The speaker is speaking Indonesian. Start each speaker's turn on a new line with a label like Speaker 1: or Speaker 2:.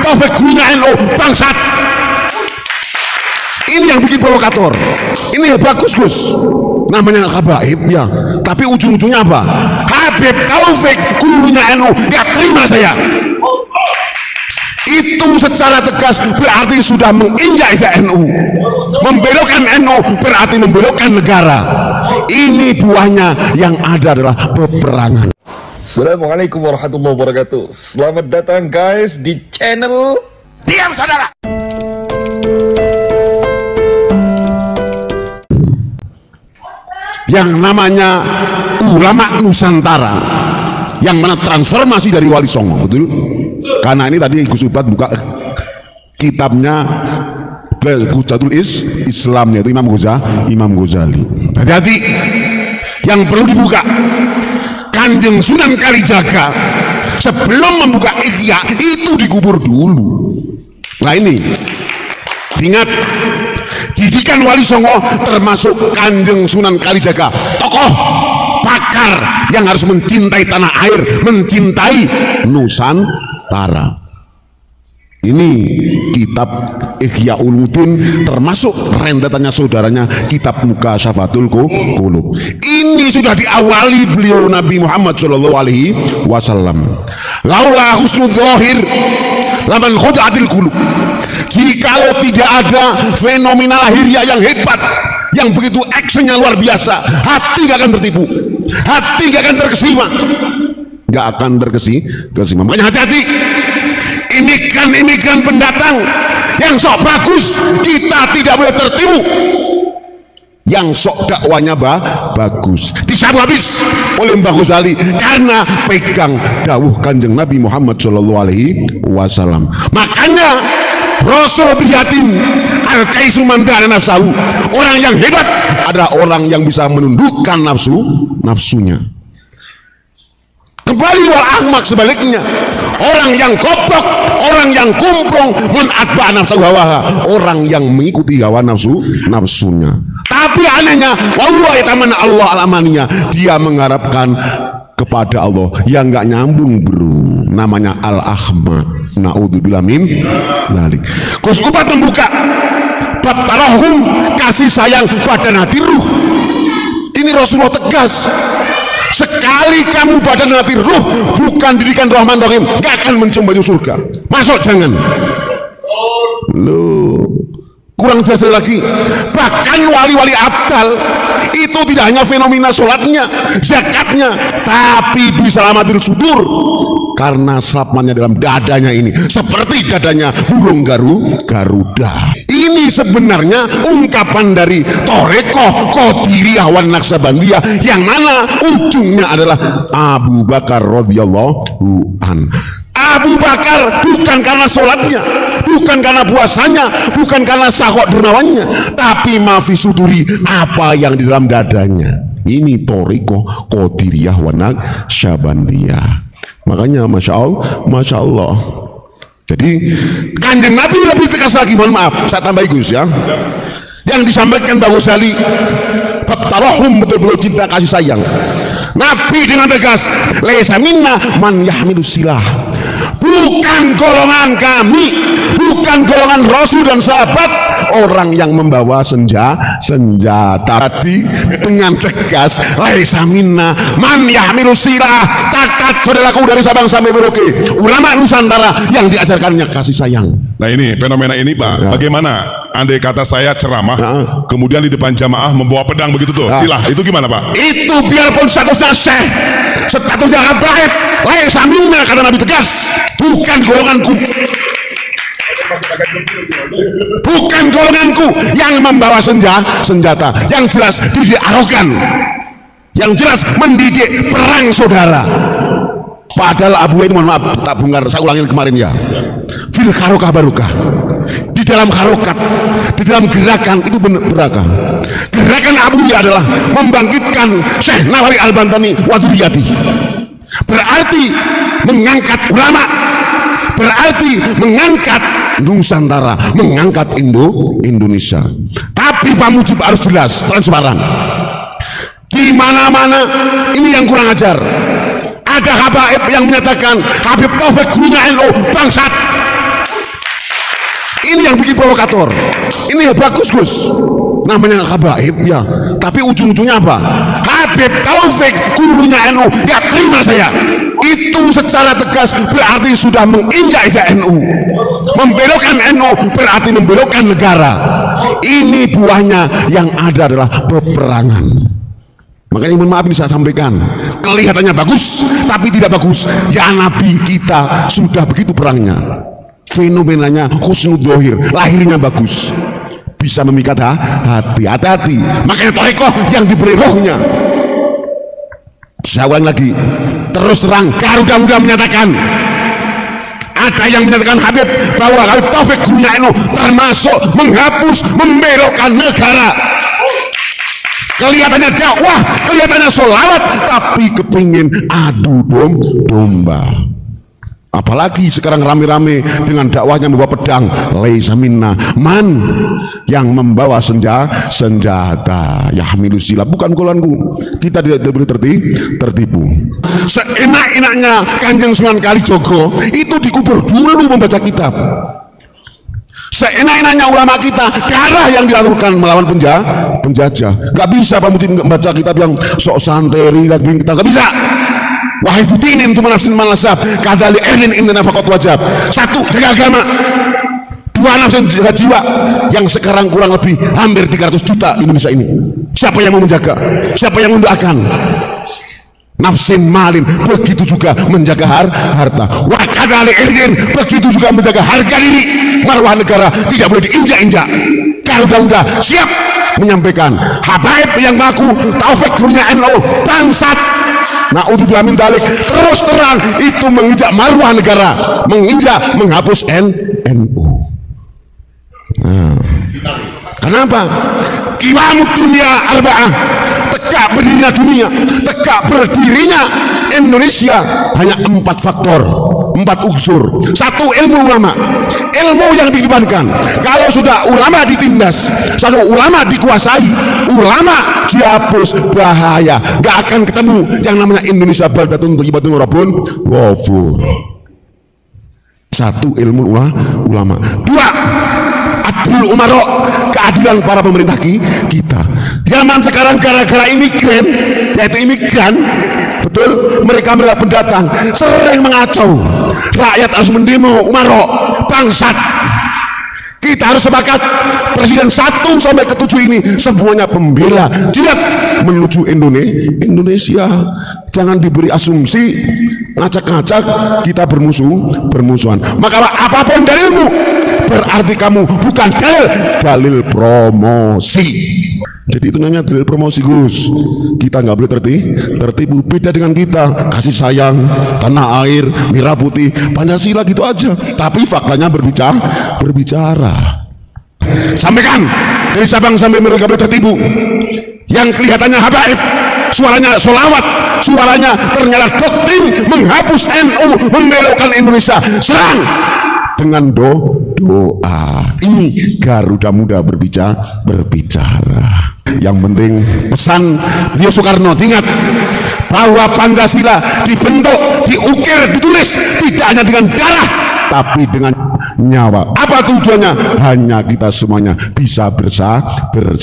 Speaker 1: Taufik gurunya NU bangsat. Ini yang bikin provokator. Ini bagus Gus, namanya Habaib ya, tapi ujung-ujungnya apa? Habib Taufik gurunya NU, ya terima saya. Itu secara tegas berarti sudah menginjak-injak NU. Membelokkan NU berarti membelokkan negara. Ini buahnya, yang ada adalah peperangan.
Speaker 2: Assalamualaikum warahmatullahi wabarakatuh. Selamat datang guys di channel
Speaker 1: Diam Saudara. Yang namanya ulama Nusantara, yang mana transformasi dari Wali Songo, betul? Karena ini tadi Gus Ubat buka kitabnya Hujjatul Islam, yaitu Imam Ghazali. Hati-hati, yang perlu dibuka Kanjeng Sunan Kalijaga sebelum membuka Ihya itu dikubur dulu. Nah ini ingat, didikan Wali Songo termasuk Kanjeng Sunan Kalijaga, tokoh pakar yang harus mencintai tanah air, mencintai Nusantara. Ini kitab Ihya Ulumuddin, termasuk rentetannya saudaranya kitab Mukasyafatul Qulub. Ini sudah diawali beliau Nabi Muhammad SAW. Laula husnul zahir laman khud'atil qulub. Jikalau tidak ada fenomena lahiriah yang hebat, yang begitu actionnya luar biasa, hati gak akan tertipu, hati gak akan terkesima, gak akan terkesima. Makanya hati-hati, imigran pendatang yang sok bagus, kita tidak boleh tertipu. Yang sok dakwanya bagus disabu habis oleh Mbah Ghazali karena pegang dawuh Kanjeng Nabi Muhammad SAW. Makanya Rasul bihatim al-kaisu man dana nafsahu, orang yang hebat adalah orang yang bisa menundukkan nafsunya. Kembali wal ahmak sebaliknya, orang yang goblok, orang yang kumprong, menatba nafsu hawaha, orang yang mengikuti hawa nafsunya. Tapi anehnya, wallah yatamanna Allah alamaninya, dia mengharapkan kepada Allah yang nggak nyambung bro, namanya al-ahmak. Naudzubillah min dzalik. Gus Ubat membuka bab tarahum, kasih sayang pada hati ruh. Ini Rasulullah tegas, sekali kamu badan hati ruh bukan didikan Rahman Rahim, gak akan mencium baju surga. Masuk jangan. Loh, kurang jelas lagi. Bahkan wali-wali abdal itu tidak hanya fenomena sholatnya, zakatnya, tapi bisalamatil sudur, karena selapmannya dalam dadanya ini seperti dadanya burung Garuda. Ini sebenarnya ungkapan dari Torekoh Qadiriyah wan Naqsabandiyah, yang mana ujungnya adalah Abu Bakar radhiyallahu an. Abu Bakar bukan karena sholatnya, bukan karena puasanya, bukan karena sahok dermawannya, tapi mafi suduri, apa yang di dalam dadanya. Ini Torekoh Qadiriyah wan Naqsabandiyah. Makanya Masya Allah. Jadi Kanjeng Nabi lebih tegas lagi, mohon maaf saya tambah Gus ya, yang disampaikan Mbah Ghazali bab tarahum, betul-betul cinta kasih sayang. Nabi dengan tegas, laisa minna man yahmilus silah, bukan golongan kami, bukan golongan Rasul dan sahabat orang yang membawa senjata. Tadi dengan tegas, laisa minna man yahmilus silah, takat saudaraku dari Sabang sampai Merauke, ulama Nusantara yang diajarkannya kasih sayang.
Speaker 3: Nah ini fenomena ini Pak ya. Bagaimana andai kata saya ceramah kemudian di depan jamaah membawa pedang begitu tuh, silah, itu gimana Pak? Itu
Speaker 1: biarpun statusnya syekh, statusnya habaib, laisa minna, karena Nabi tegas, bukan golonganku, bukan golonganku yang membawa senjata, yang jelas dididik arogan, yang jelas mendidik perang saudara. Padahal Abu ini, mohon maaf tak bongkar, saya ulangin kemarin ya, fil harokah barokah, di dalam harokat, di dalam gerakan itu berakah. Gerakan Abu ya adalah membangkitkan Syekh Nawawi Al-Bantani wa dzurriyyati, berarti mengangkat ulama, berarti mengangkat Nusantara, mengangkat Indonesia. Tapi Pak Mujib harus jelas, transparan. Di mana-mana ini yang kurang ajar. Ada habaib yang menyatakan Habib Taufik gurunya NU bangsat. Ini yang bikin provokator. Ini ya bagus Gus, namanya Habaib ya, tapi ujung-ujungnya apa? Habib Taufik gurunya NU, ya terima saya. Itu secara tegas berarti sudah menginjak-injak NU. Membelokkan NU berarti membelokkan negara. Ini buahnya, yang ada adalah peperangan. Makanya mohon maaf ini saya sampaikan, kelihatannya bagus tapi tidak bagus. Ya Nabi kita sudah begitu perangnya, fenomenanya husnudzohir, lahirnya bagus, bisa memikat hati. Hati-hati, makanya tarekoh yang diberi rohnya. Saya ulang lagi, terus terang Garuda Muda menyatakan, ada yang menyatakan Habib bahwa Habib Taufik gurunya NU termasuk menghapus, membelokkan negara. Kelihatannya dakwah, kelihatannya sholawat, tapi kepingin adu domba. Apalagi sekarang rame-rame dengan dakwahnya membawa pedang, laisa minna man, yang membawa senjata yahmilu silab, bukan golonganku. Kita tidak boleh tertipu. Seenak-enaknya Kanjeng Sunan Kalijogo itu dikubur dulu membaca kitab. Seenak-enaknya ulama kita, darah yang dilakukan melawan penjajah. Gak bisa Pak Mudin membaca kitab yang sok santeri lagi, kita gak bisa. Wahai tutinin tu manafsin malasab kadali erin inna faqat wajab. Satu, jaga agama. Dua, nafsin jaga jiwa, yang sekarang kurang lebih hampir 300 juta Indonesia ini. Siapa yang mau menjaga? Siapa yang mendoakan? Nafsin malin, begitu juga menjaga harta. Wa kadali erin, begitu juga menjaga harga diri. Marwah negara tidak boleh diinjak-injak. Garuda Muda siap menyampaikan, Habaib yang ngaku Taufik gurunya NU bangsat. Na'udzubillah min dzalik, terus terang itu menginjak marwah negara, menghapus NU. Nah, kenapa? Qiyamud dunia arba'ah, tegak berdirinya dunia, tegak berdirinya Indonesia hanya 4 faktor, 4 unsur. Satu, ilmu ulama, ilmu yang dikedepankan. Kalau sudah ulama ditindas, satu ulama dikuasai, ulama dihapus, bahaya. Gak akan ketemu yang namanya Indonesia baldatun thayyibatun rabbun ghafur. Satu, ilmu ulama. Dua, adlul umaro, keadilan para pemerintah kita. Zaman sekarang gara-gara imigran, yaitu imigran, betul, mereka pendatang sering mengacau. Rakyat harus mendemo, umaro, bangsat. Kita harus sepakat, presiden 1 sampai ke 7 ini semuanya pembela jihad menuju Indonesia. Jangan diberi asumsi ngacak-ngacak kita bermusuhan. Maka apapun dalilmu berarti kamu bukan dalil promosi. Jadi itu namanya dalil promosi Gus. Kita nggak boleh tertipu. Beda dengan kita, kasih sayang, tanah air, merah putih, Pancasila gitu aja. Tapi faktanya berbicara. Sampaikan dari Sabang sampai Merauke, boleh tertipu. Yang kelihatannya Habaib, suaranya sholawat, suaranya ternyata doktrin menghapus NU, membelokkan Indonesia. Serang dengan doa. Ini Garuda Muda berbicara. Yang penting pesan beliau Soekarno, ingat bahwa Pancasila dibentuk, diukir, ditulis tidak hanya dengan darah tapi dengan nyawa. Apa tujuannya? Hanya kita semuanya bisa bersatu.